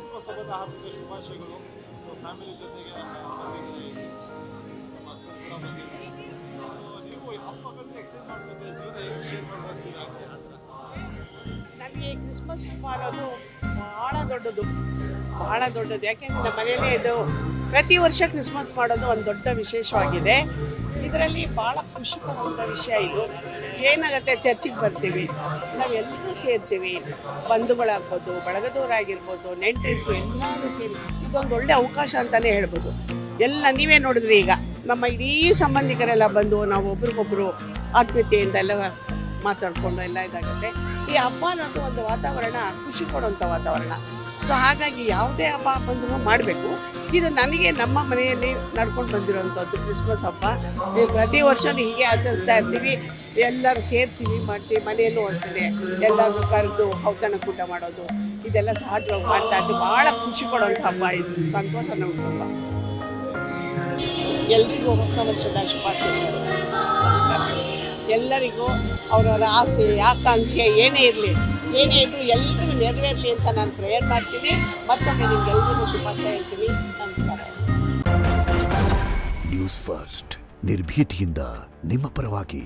Christmas ಹಬ್ಬದ ಹಾರ್ದಿಕ ಶುಭಾಶಯಗಳು. ಸೊ ಫ್ಯಾಮಿಲಿ ಜೊತೆಗೆ ನಮ್ಮ ಹಸ್ಬೆಂಡ್ ಕೂಡ ಬಂದಿದ್ದಾರೆ. ಸೊ ನೀವು ಹಬ್ಬ ಬಂದರೆ ಎಕ್ಸೈಟ್ ಮಾಡ್ಕೊತೀರಿ, ಜೀವನ ಹೇಗೆ ಶೇರ್ ಮಾಡ್ಕೊತೀರಾ ಆ ಥರ? ನನಗೆ ಕ್ರಿಸ್ಮಸ್ ಹಬ್ಬ ಅನ್ನೋದು ಬಹಳ ದೊಡ್ಡದು. ಯಾಕೆಂದರೆ ನಮ್ಮ ಮನೆಯಲ್ಲೇ ಇದು ಪ್ರತಿ ವರ್ಷ ಕ್ರಿಸ್ಮಸ್ ಮಾಡೋದು ಒಂದು ದೊಡ್ಡ ವಿಶೇಷವಾಗಿದೆ. ಇದರಲ್ಲಿ ಭಾಳ ಖುಷಿ ಪಡುವಂಥ ವಿಷಯ ಇದು. ಏನಾಗುತ್ತೆ, ಚರ್ಚಿಗೆ ಬರ್ತೀವಿ, ನಾವೆಲ್ಲರೂ ಸೇರ್ತೀವಿ, ಬಂಧುಗಳಾಗ್ಬೋದು, ಬಳಗದವರಾಗಿರ್ಬೋದು, ನೆಂಟರಿಸ್ರು ಎಲ್ಲರೂ ಸೇರಿ ಇದೊಂದು ಒಳ್ಳೆ ಅವಕಾಶ ಅಂತಲೇ ಹೇಳ್ಬೋದು. ಎಲ್ಲ ನೀವೇ ನೋಡಿದ್ರಿ, ಈಗ ನಮ್ಮ ಇಡೀ ಸಂಬಂಧಿಕರೆಲ್ಲ ಬಂದು ನಾವು ಒಬ್ರಿಗೊಬ್ಬರು ಆತ್ಮೀಯತೆಯಿಂದ ಎಲ್ಲ ಮಾತಾಡಿಕೊಂಡು ಎಲ್ಲ ಇದಾಗುತ್ತೆ. ಈ ಹಬ್ಬ ಅನ್ನೋದು ಒಂದು ವಾತಾವರಣ, ಖುಷಿ ಕೊಡುವಂಥ ವಾತಾವರಣ. ಸೊ ಹಾಗಾಗಿ ಯಾವುದೇ ಹಬ್ಬ ಬಂದರೂ ಮಾಡಬೇಕು. ಇದು ನನಗೆ ನಮ್ಮ ಮನೆಯಲ್ಲಿ ನಡ್ಕೊಂಡು ಬಂದಿರೋವಂಥದ್ದು ಕ್ರಿಸ್ಮಸ್ ಹಬ್ಬ. ಪ್ರತಿ ವರ್ಷವೂ ಹೀಗೆ ಆಚರಿಸ್ತಾ ಇರ್ತೀವಿ, ಎಲ್ಲರೂ ಸೇರ್ತೀವಿ, ಮಾಡ್ತೀವಿ. ಮನೆಯಲ್ಲೂ ಅಷ್ಟೇ ಎಲ್ಲರೂ ಕರೆದು ಔತಣಕೂಟ ಮಾಡೋದು ಇದೆಲ್ಲ ಸಹಜವಾಗಿ ಮಾಡ್ತಾ ಇರ್ತೀವಿ. ಭಾಳ ಖುಷಿ ಕೊಡುವಂಥ ಹಬ್ಬ ಇದು, ಸಂತೋಷ ನಮ್ಗೆ ಹಬ್ಬ. ಎಲ್ರಿಗೂ ಹೊಸ ವರ್ಷದ ಶುಭಾಶಯಗಳು. ಎಲ್ಲರಿಗೂ ಅವರವರ ಆಸೆ ಆಕಾಂಕ್ಷೆ ಏನೇ ಇರಲಿ, ಏನೇ ಇದ್ದರೂ ಎಲ್ರಿಗೂ ನೆರವೇರಲಿ ಅಂತ ನಾನು ಪ್ರೇಯರ್ ಮಾಡ್ತೀನಿ. ಮತ್ತೊಮ್ಮೆ ನಿಮ್ಗೆಲ್ರಿಗೂ ಶುಭಾಶಯ ಹೇಳ್ತೀನಿ. ನಮಸ್ಕಾರ. ನ್ಯೂಸ್ ಫಸ್ಟ್, ನಿರ್ಭೀತಿಯಿಂದ ನಿಮ್ಮ ಪರವಾಗಿ.